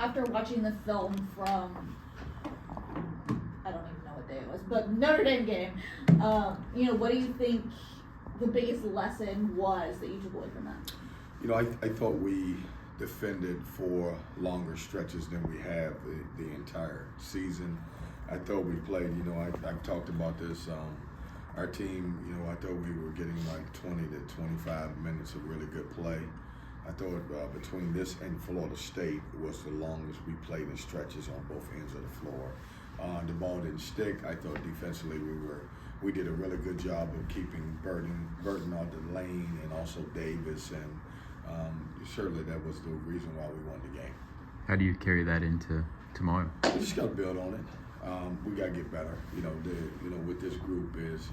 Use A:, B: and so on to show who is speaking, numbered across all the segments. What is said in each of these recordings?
A: after watching the film from, I don't even know what day it was, but Notre Dame game, what do you think the biggest lesson was that you took away from that?
B: I thought we defended for longer stretches than we have the entire season. I thought we played, I've talked about this. Our team, I thought we were getting like 20 to 25 minutes of really good play. I thought between this and Florida State was the longest we played in stretches on both ends of the floor. The ball didn't stick. I thought defensively we did a really good job of keeping Burton out the lane and also Davis, and certainly that was the reason why we won the game.
C: How do you carry that into tomorrow?
B: We just got to build on it. We got to get better. With this group is,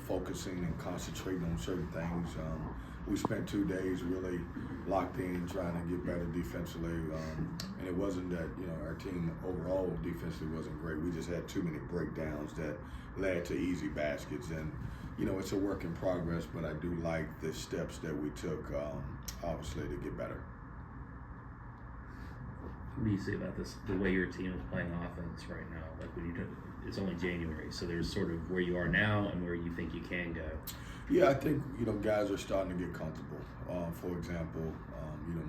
B: focusing and concentrating on certain things. We spent 2 days really locked in trying to get better defensively. And it wasn't that, our team overall defensively wasn't great. We just had too many breakdowns that led to easy baskets. And, it's a work in progress, but I do like the steps that we took, obviously, to get better.
D: What do you say about this? The way your team is playing offense right now, like it's only January, so there's sort of where you are now and where you think you can go.
B: Yeah, I think guys are starting to get comfortable. For example,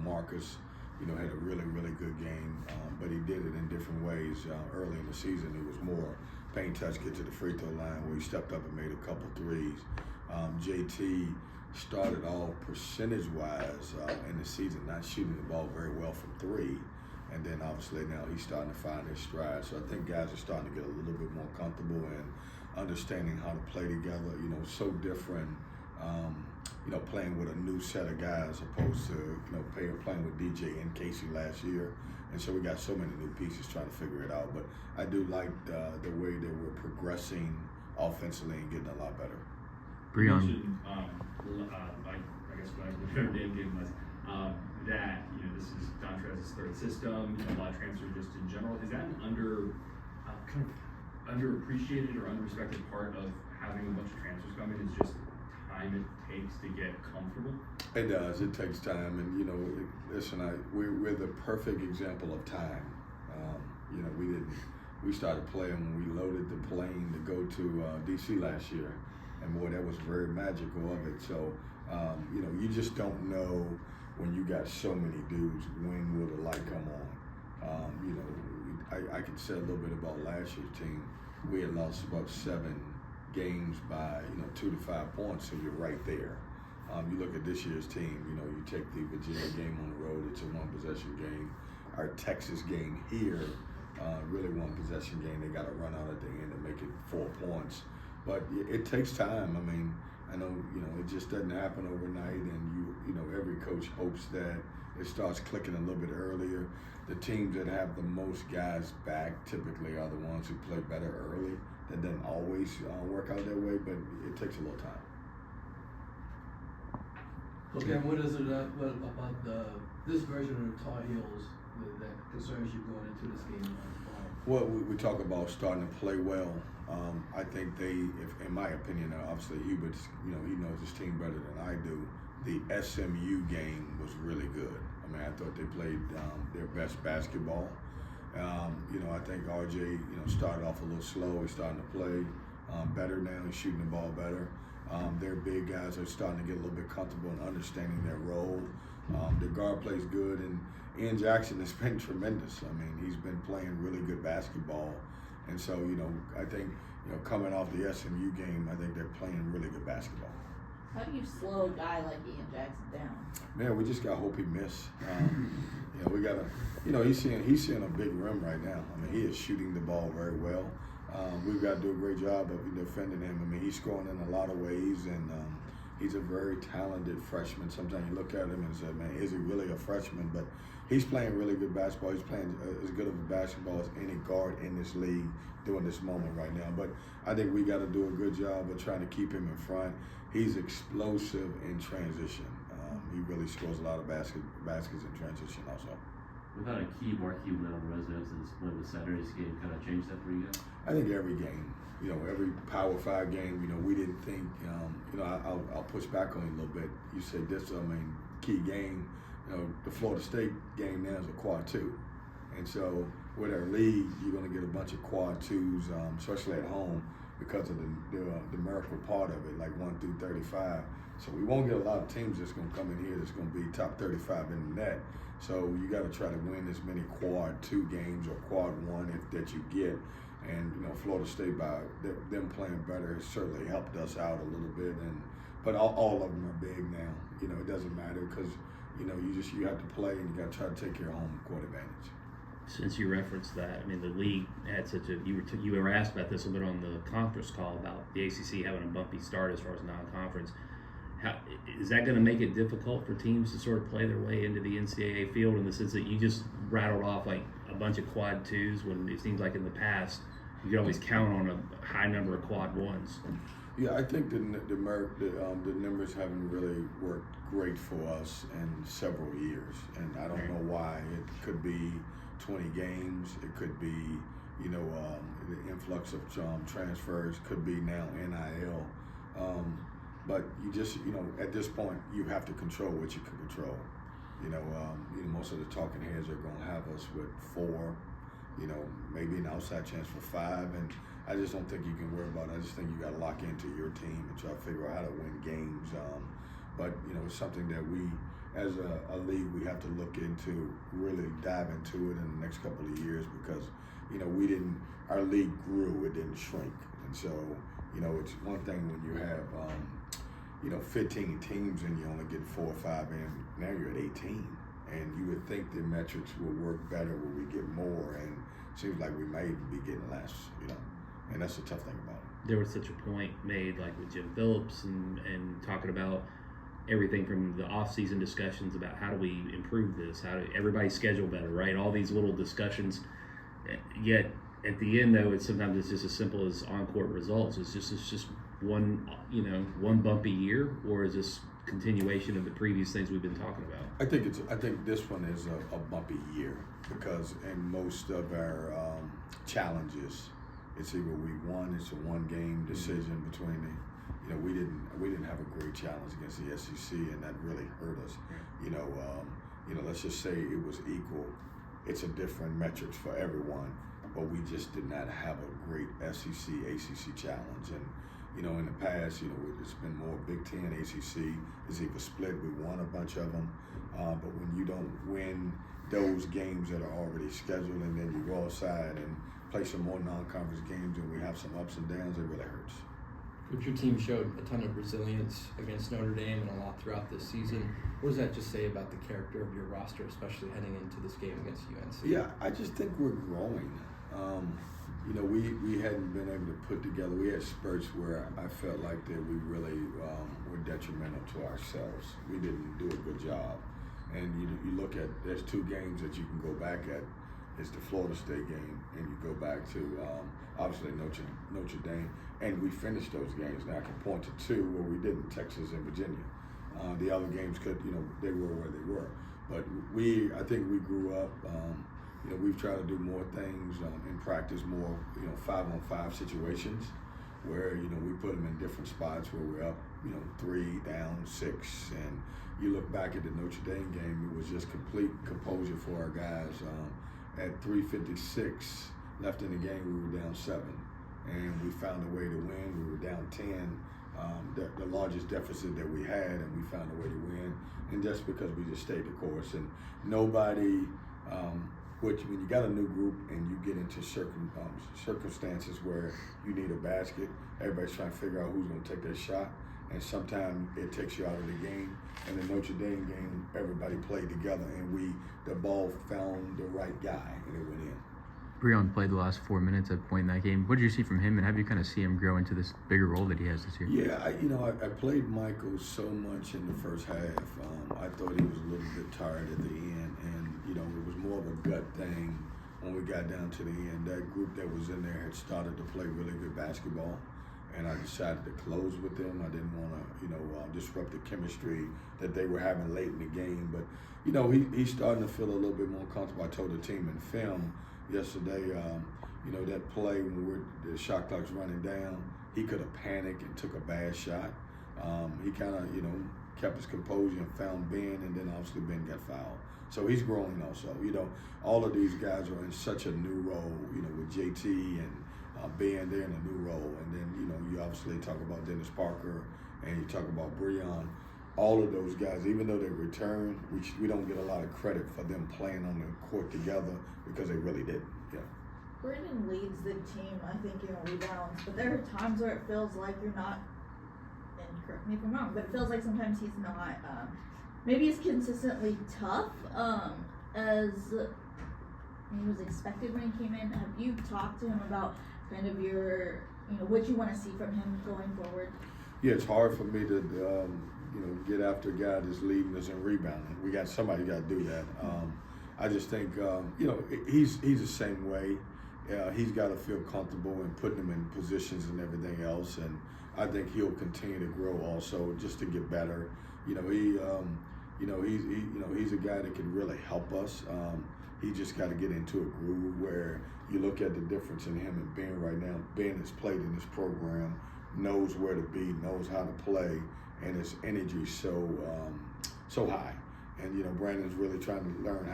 B: Marcus, had a really good game, but he did it in different ways. Early in the season, it was more paint touch, get to the free throw line, where he stepped up and made a couple threes. JT started off percentage-wise in the season not shooting the ball very well from three. And then obviously now he's starting to find his stride. So I think guys are starting to get a little bit more comfortable and understanding how to play together. So different, playing with a new set of guys opposed to, playing with DJ and Casey last year. And so we got so many new pieces trying to figure it out. But I do like the way that we're progressing offensively and getting a lot better.
C: Breon.
E: I guess what I would Notre Dame game was that this is Dontrez's third system, a lot of transfer just in general. Is that an kind of underappreciated or underrespected part of having a bunch of transfers coming? Is just time it takes to get comfortable?
B: It does. It takes time, and listen, we're the perfect example of time. We started playing when we loaded the plane to go to DC last year, and boy, that was very magical of it. So you just don't know when you got so many dudes, when will the light come on? I can say a little bit about last year's team. We had lost about 7 games by 2 to 5 points, so you're right there. You look at this year's team. You take the Virginia game on the road; it's a one-possession game. Our Texas game here, really one-possession game. They got to run out at the end and make it 4 points, but it takes time. I mean, I know, it just doesn't happen overnight, and every coach hopes that it starts clicking a little bit earlier. The teams that have the most guys back typically are the ones who play better early. That doesn't always work out that way, but it takes a little time.
F: Okay, what is it what about this version of the Tar Heels that concerns you going into this game?
B: Well, we talk about starting to play well. I think in my opinion, obviously Hubert's, he knows his team better than I do. The SMU game was really good. I mean, I thought they played their best basketball. I think RJ, started off a little slow. He's starting to play better now. He's shooting the ball better. Their big guys are starting to get a little bit comfortable and understanding their role. The guard plays good, and Ian Jackson has been tremendous. I mean, he's been playing really good basketball. And so, I think, coming off the SMU game, I think they're playing really good basketball.
A: How do you slow a guy like Ian Jackson down?
B: Man, we just got to hope he miss. We got to, he's seeing a big rim right now. I mean, he is shooting the ball very well. We've got to do a great job of defending him. I mean, he's scoring in a lot of ways, and he's a very talented freshman. Sometimes you look at him and say, man, is he really a freshman? But he's playing really good basketball. He's playing as good of a basketball as any guard in this league during this moment right now. But I think we got to do a good job of trying to keep him in front. He's explosive in transition. He really scores a lot of baskets in transition also.
G: We've had a key marquee win on the residents, and when the Saturday's game kind of changed that for you guys?
B: I think every game, every Power 5 game, we didn't think, I'll push back on you a little bit. You said this, key game, the Florida State game now is a quad 2. And so with our league, you're going to get a bunch of quad twos, especially at home, because of the numerical part of it, like 1 through 35. So we won't get a lot of teams that's going to come in here that's going to be top 35 in the net. So you got to try to win as many quad 2 games or quad 1 that you get. And Florida State, by them playing better, has certainly helped us out a little bit. But all of them are big now. It doesn't matter because you have to play and you got to try to take your home court advantage.
D: Since you referenced that, I mean, the league had such a you were asked about this a bit on the conference call about the ACC having a bumpy start as far as non-conference. How is that going to make it difficult for teams to sort of play their way into the NCAA field in the sense that you just rattled off like a bunch of quad 2s when it seems like in the past you could always count on a high number of quad 1s?
B: Yeah, I think the numbers haven't really worked great for us in several years, and I don't know why. It could be 20 games. It could be, the influx of transfers. Could be now NIL. But you just, at this point, you have to control what you can control. Most of the talking heads are going to have us with 4. Maybe an outside chance for 5, and I just don't think you can worry about it. I just think you got to lock into your team and try to figure out how to win games. But it's something that we, as a league, we have to look into, really dive into it in the next couple of years because, our league grew, it didn't shrink. And so, it's one thing when you have, 15 teams and you only get 4 or 5 in, now you're at 18. And you would think the metrics will work better when we get more, and it seems like we may even be getting less, and that's the tough thing about it.
D: There was such a point made like with Jim Phillips and talking about everything from the off-season discussions about how do we improve this, how do everybody schedule better, right? All these little discussions, yet at the end though, sometimes it's just as simple as on-court results. It's just one bumpy year, or is this continuation of the previous things we've been talking about?
B: I think this one is a bumpy year because in most of our challenges, it's either we won, it's a 1-game decision between the, we didn't have a great challenge against the SEC, and that really hurt us. Let's just say it was equal. It's a different metrics for everyone, but we just did not have a great SEC ACC challenge. And in the past, it's been more Big Ten, ACC. It's either split. We won a bunch of them, but when you don't win those games that are already scheduled, and then you go outside and play some more non-conference games, and we have some ups and downs, it really hurts.
H: But your team showed a ton of resilience against Notre Dame and a lot throughout this season. What does that just say about the character of your roster, especially heading into this game against UNC?
B: Yeah, I just think we're growing. We hadn't been able to put together. We had spurts where I felt like that we really were detrimental to ourselves. We didn't do a good job. And you look at, there's 2 games that you can go back at. It's the Florida State game, and you go back to obviously Notre Dame, and we finished those games. Now I can point to 2 where we didn't, Texas and Virginia. The other games they were where they were. But I think we grew up. We've tried to do more things in practice, more 5-on-5 situations where we put them in different spots where we're up 3, down 6, and you look back at the Notre Dame game, it was just complete composure for our guys. At 3:56 left in the game, we were down 7, and we found a way to win. We were down 10, the largest deficit that we had, and we found a way to win. And just because we just stayed the course, and nobody. When you got a new group and you get into circumstances where you need a basket, everybody's trying to figure out who's going to take that shot, and sometimes it takes you out of the game. And the Notre Dame game, everybody played together, and the ball found the right guy, and it went in.
C: Breon played the last 4 minutes at point in that game. What did you see from him, and how do you kind of see him grow into this bigger role that he has this year?
B: Yeah, I played Michael so much in the first half. I thought he was a little bit tired at the end, and it was more of a gut thing when we got down to the end. That group that was in there had started to play really good basketball, and I decided to close with them. I didn't want to, disrupt the chemistry that they were having late in the game. But, he's starting to feel a little bit more comfortable. I told the team in film yesterday, that play when the shot clock's running down, he could have panicked and took a bad shot. He kind of, kept his composure and found Ben, and then obviously Ben got fouled. So he's growing also. All of these guys are in such a new role, with JT and Ben, they're in a new role. And then, you obviously talk about Dennis Parker and you talk about Breon. All of those guys, even though they return, we don't get a lot of credit for them playing on the court together because they really did. Yeah.
A: Brandon leads the team, I think, in rebounds, but there are times where it feels like you're not, and correct me if I'm wrong, but it feels like sometimes he's not, maybe he's consistently tough as he was expected when he came in. Have you talked to him about kind of your, what you want to see from him going forward?
B: Yeah, it's hard for me to, get after a guy that's leading us in rebounding. We got somebody got to do that. I just think, he's the same way. He's got to feel comfortable in putting him in positions and everything else, and I think he'll continue to grow also just to get better. He's a guy that can really help us. He just got to get into a groove where you look at the difference in him and Ben right now. Ben has played in this program, knows where to be, knows how to play, and his energy is so high. And Brandon's really trying to learn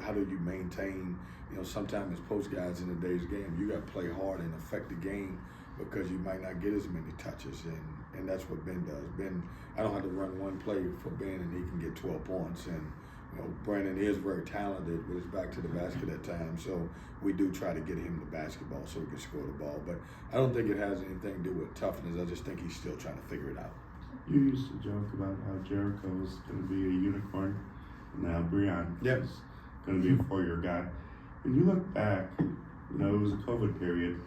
B: how do you maintain. Sometimes as post guys in the day's game, you got to play hard and affect the game because you might not get as many touches, and that's what Ben does. Ben, I don't have to run one play for Ben and he can get 12 points. And Brandon is very talented with his back to the basket at times, so we do try to get him the basketball so he can score the ball. But I don't think it has anything to do with toughness. I just think he's still trying to figure it out.
I: You used to joke about how Jericho was going to be a unicorn, and now Breon is going to be a 4-year guy. When you look back, it was a COVID period.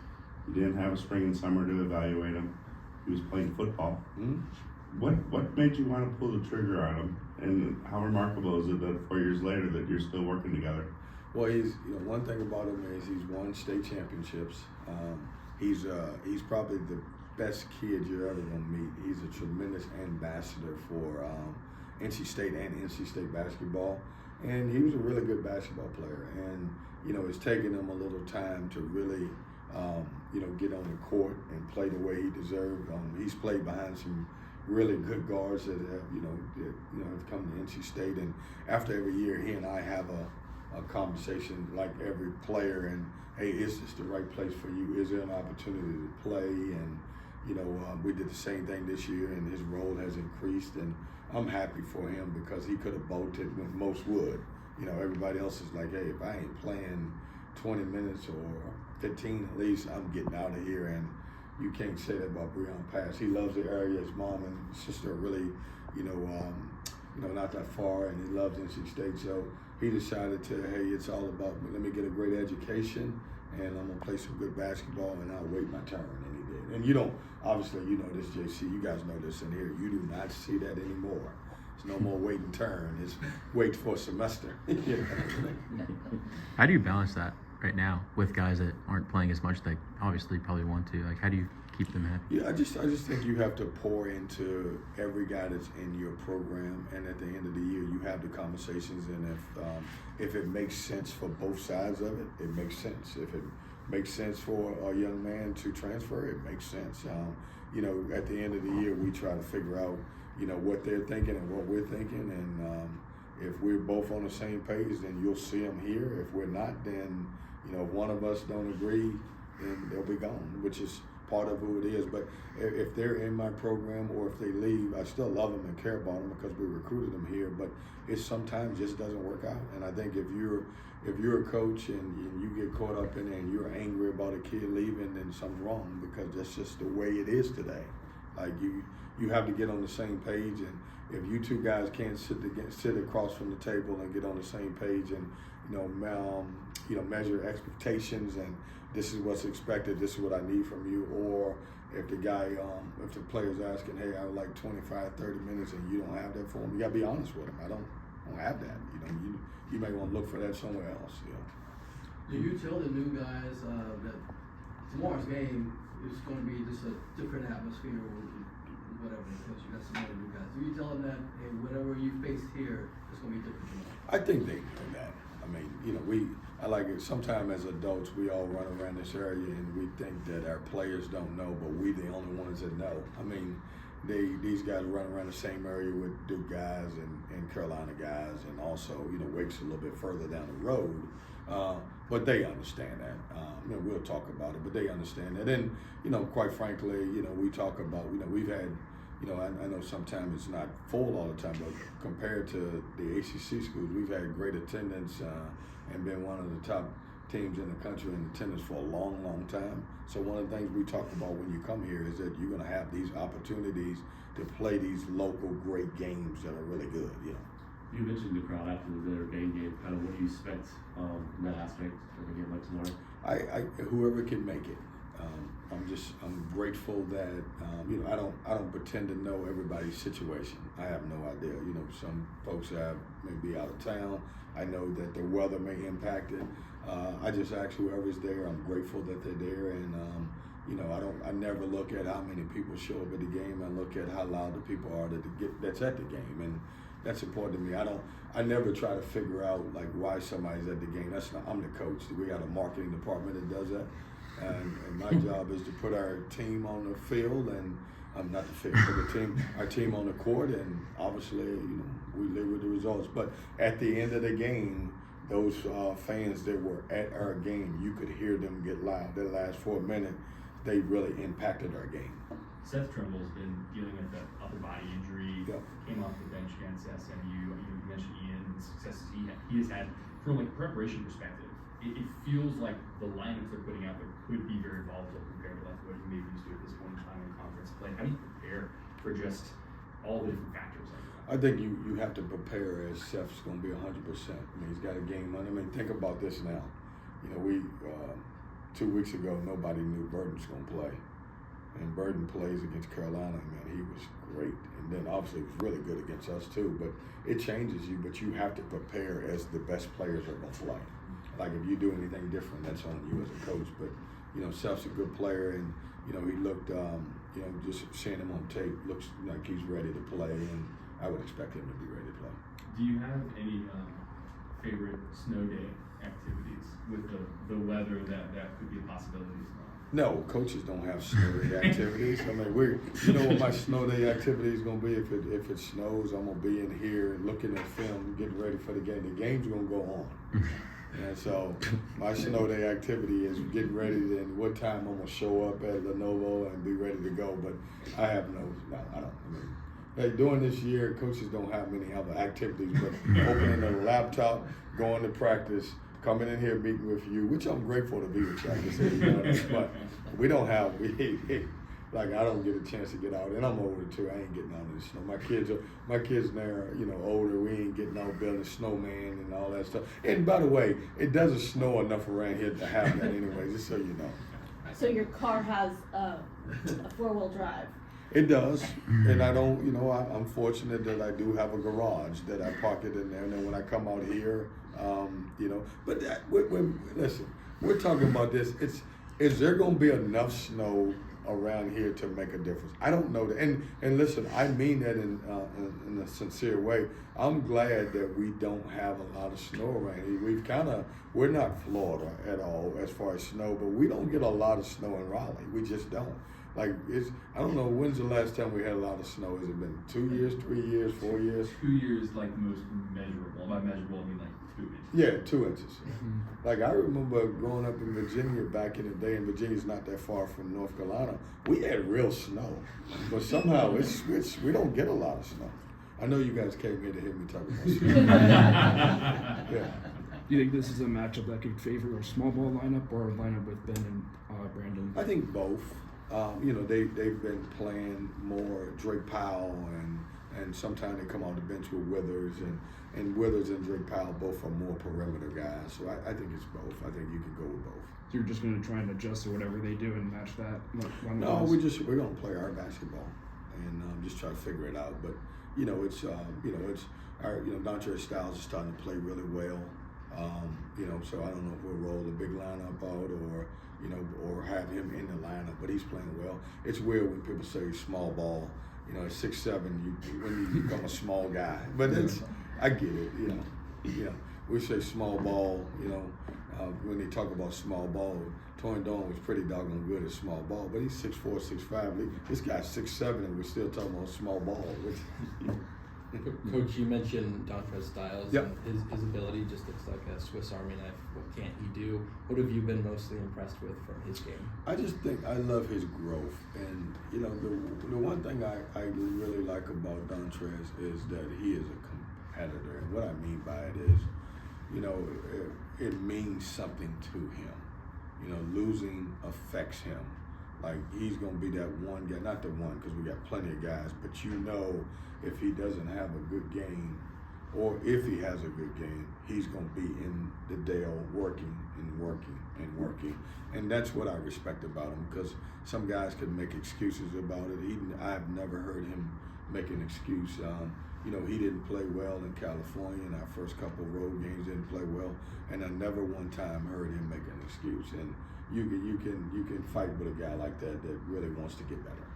I: You didn't have a spring and summer to evaluate him. He was playing football.
B: Mm-hmm.
I: What made you want to pull the trigger on him? And how remarkable is it that 4 years later that you're still working together?
B: Well, he's one thing about him is he's won state championships. He's probably the best kid you're ever gonna meet. He's a tremendous ambassador for NC State and NC State basketball, and he was a really good basketball player. And it's taken him a little time to really get on the court and play the way he deserved. He's played behind some really good guards that have come to NC State, and after every year, he and I have a conversation like every player, and hey, is this the right place for you? Is there an opportunity to play? And we did the same thing this year, and his role has increased, and I'm happy for him because he could have bolted when most would. Everybody else is like, hey, if I ain't playing 20 minutes or 15 at least, I'm getting out of here. And you can't say that about Breon Pass. He loves the area. His mom and sister are really, not that far, and he loves NC State. So he decided hey, it's all about, let me get a great education, and I'm gonna play some good basketball, and I'll wait my turn. And he did. And obviously, this, JC. You guys know this in here. You do not see that anymore. It's no more wait and turn. It's wait for a semester.
C: How do you balance that right now with guys that aren't playing as much that obviously probably want to? Like, how do you keep them happy?
B: Yeah, I just think you have to pour into every guy that's in your program, and at the end of the year, you have the conversations. And if it makes sense for both sides of it, it makes sense. If it makes sense for a young man to transfer, it makes sense. At the end of the year, we try to figure out, what they're thinking and what we're thinking, and if we're both on the same page, then you'll see them here. If we're not, then if one of us don't agree, then they'll be gone, which is part of who it is. But if they're in my program or if they leave, I still love them and care about them because we recruited them here. But it sometimes just doesn't work out. And I think if you're a coach and you get caught up in it and you're angry about a kid leaving, then something's wrong, because that's just the way it is today. Like you have to get on the same page, and if you two guys can't sit across from the table and get on the same page and measure expectations, and this is what's expected, this is what I need from you, or if the guy, if the player's asking, hey, I would like 25, 30 minutes, and you don't have that for him, you gotta be honest with him. I don't have that. You may want to look for that somewhere else.
F: Do you tell the new guys that tomorrow's game is going to be just a different atmosphere or whatever, because you got some other new guys? Do you tell them that, hey, whatever you face here, it's going to be different tomorrow?
B: I think they know that. I mean, I like it. Sometimes as adults, we all run around this area and we think that our players don't know, but we the only ones that know. I mean, these guys run around the same area with Duke guys and Carolina guys, and also Wake's a little bit further down the road. But they understand that. We'll talk about it, but they understand that. And quite frankly, we talk about we've had. I know sometimes it's not full all the time, but compared to the ACC schools, we've had great attendance and been one of the top teams in the country in attendance for a long, long time. So one of the things we talk about when you come here is that you're going to have these opportunities to play these local great games that are really good.
G: You mentioned the crowd after the Notre Dame game. Kind of what do you expect in that aspect of the game like tomorrow?
B: Whoever can make it. I'm grateful that I don't pretend to know everybody's situation. I have no idea. Some folks may be out of town. I know that the weather may impact it. I just ask whoever's there. I'm grateful that they're there, and I never look at how many people show up at the game. I look at how loud the people are that's at the game, and that's important to me. I never try to figure out like why somebody's at the game. I'm the coach. We got a marketing department that does that. And my job is to put our team on the field, and not the field, but our team on the court, and obviously, we live with the results. But at the end of the game, those fans that were at our game, you could hear them get loud. That last 4 minutes, they really impacted our game.
E: Seth Trimble's been dealing with an upper body injury.
B: Yep.
E: Came off the bench against SMU. You mentioned Ian and the successes he has had from a preparation perspective. It feels like the lineups they're putting out there could be very volatile compared to like what you may be used to at this point in time in conference play. How do you prepare for just all the different factors like that?
B: I think you have to prepare as Seth's going to be 100%. He's got a game on him. Think about this now. We 2 weeks ago, nobody knew Burton's going to play. And Burton plays against Carolina, man, he was great. And then obviously he was really good against us too. But it changes you, but you have to prepare as the best players are going to play. Like if you do anything different, that's on you as a coach. But Seth's a good player, and he looked, just seeing him on tape, looks like he's ready to play, and I would expect him to be ready to play.
E: Do you have any favorite snow day activities with the weather that could be a possibility?
B: No, coaches don't have snow day activities. I mean, what my snow day activity is going to be. If it snows, I'm going to be in here looking at film, getting ready for the game. The game's going to go on. And so my snow day activity is getting ready and what time I'm going to show up at Lenovo and be ready to go. But I have I don't. During this year, coaches don't have many other activities but opening a laptop, going to practice, coming in here, meeting with you, which I'm grateful to be with you. But we don't have, I don't get a chance to get out, and I'm older too. I ain't getting out in the snow. My kids now, older. We ain't getting out building snowman and all that stuff. And by the way, it doesn't snow enough around here to have that anyway. Just so you know.
A: So your car has a 4-wheel drive.
B: It does, and I don't. I'm fortunate that I do have a garage that I park it in there, and then when I come out here, But listen, we're talking about this. Is there going to be enough snow around here to make a difference? I don't know that. And listen, I mean that in a sincere way. I'm glad that we don't have a lot of snow around here. We're not Florida at all as far as snow, but we don't get a lot of snow in Raleigh. We just don't. I don't know, when's the last time we had a lot of snow? Has it been 2 years, 3 years, 4 years?
E: 2 years, the most measurable. By measurable, I mean 2 inches.
B: Yeah, 2 inches. I remember growing up in Virginia back in the day, and Virginia's not that far from North Carolina. We had real snow, but somehow we don't get a lot of snow. I know you guys came here to hear me talk about snow. Yeah.
J: Do you think this is a matchup that could favor a small ball lineup or a lineup with Ben and Brandon?
B: I think both. They've been playing more Drake Powell, and sometimes they come on the bench with Withers, and Withers and Drake Powell both are more perimeter guys. So I think it's both. I think you can go with both.
J: So you're just going to try and adjust to whatever they do and match that?
B: No, we're going to play our basketball and just try to figure it out. But it's our Dontre Styles is starting to play really well. So I don't know if we'll roll the big lineup out or have him in the lineup, but he's playing well. It's weird when people say small ball, at 6'7", when you become a small guy. But I get it, we say small ball, you know, when they talk about small ball, Torrin Dawn was pretty doggone good at small ball, but he's 6'4", 6'5". This guy's 6'7", and we're still talking about small ball.
H: Coach, you mentioned Dontrez Styles.
B: Yep.
H: And his ability just looks like a Swiss Army knife. What can't he do? What have you been mostly impressed with from his game?
B: I just think I love his growth, and you know the one thing I really like about Dontrez is that he is a competitor, and what I mean by it is, you know, it means something to him. You know, losing affects him. Like, he's gonna be that one guy, not the one, because we got plenty of guys, but you know, if he doesn't have a good game, or if he has a good game, he's gonna be in the Dale working and working and working. And that's what I respect about him, because some guys can make excuses about it. I've never heard him make an excuse. You know, he didn't play well in California in our first couple of road games, didn't play well, and I never one time heard him make an excuse. And you can fight with a guy like that really wants to get better.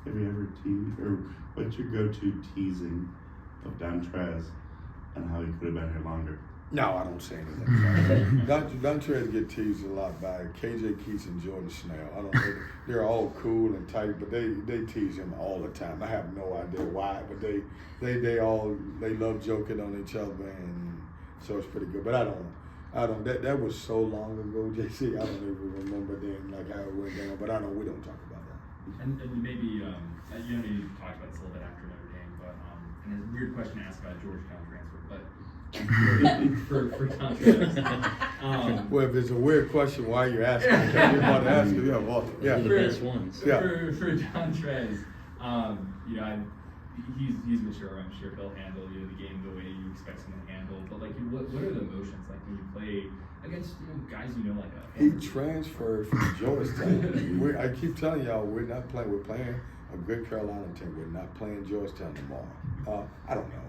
I: Have you ever teased, or what's your go-to teasing of Dontrez and how he could have been here longer?
B: No, I don't say anything. Dontrez get teased a lot by KJ Keatts and Jordan Snell. They're all cool and tight, but they tease him all the time. I have no idea why, but they love joking on each other, and so it's pretty good. But I don't. That was so long ago, JC. I don't even remember then, like how it went down. But we don't talk about that.
E: And maybe you talked about this a little bit after Notre Dame, but and it's a weird question to ask about a Georgetown transfer, but. for Dontrez.
B: Well, if it's a weird question, why are you asking? You're about to ask it.
D: They're the best ones.
B: Yeah.
E: For Dontrez, you know, he's mature. I'm sure he'll handle the game the way you expect him to handle. But like, what are the emotions like when you play against guys like a?
B: He transferred from Georgetown. I keep telling y'all, we're not playing. We're playing a good Carolina team. We're not playing Georgetown tomorrow. I don't know.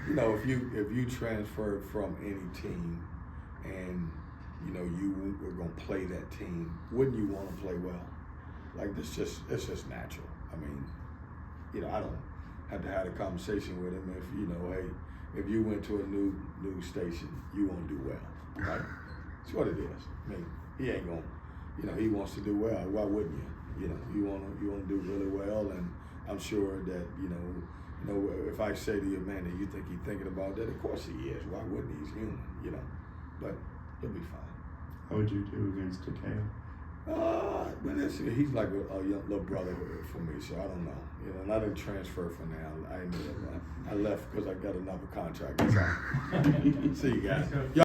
B: You know, if you transferred from any team, and you know you were gonna play that team, wouldn't you want to play well? Like, it's just natural. I mean, you know, I don't have to have a conversation with him if, you know, hey, if you went to a new station, you won't do well, right? That's what it is. I mean, he ain't gonna, you know, he wants to do well. Why wouldn't you? You know, you want to do really well, and I'm sure that, you know, if I say to you, man, do you think he's thinking about that? Of course he is. Why wouldn't he? He's human, you know. But he'll be fine.
I: How would you do against Takeo?
B: But he's like a young little brother for me, so I don't know. You know, and I didn't transfer for now. I left because I got another contract. That's all. See you guys.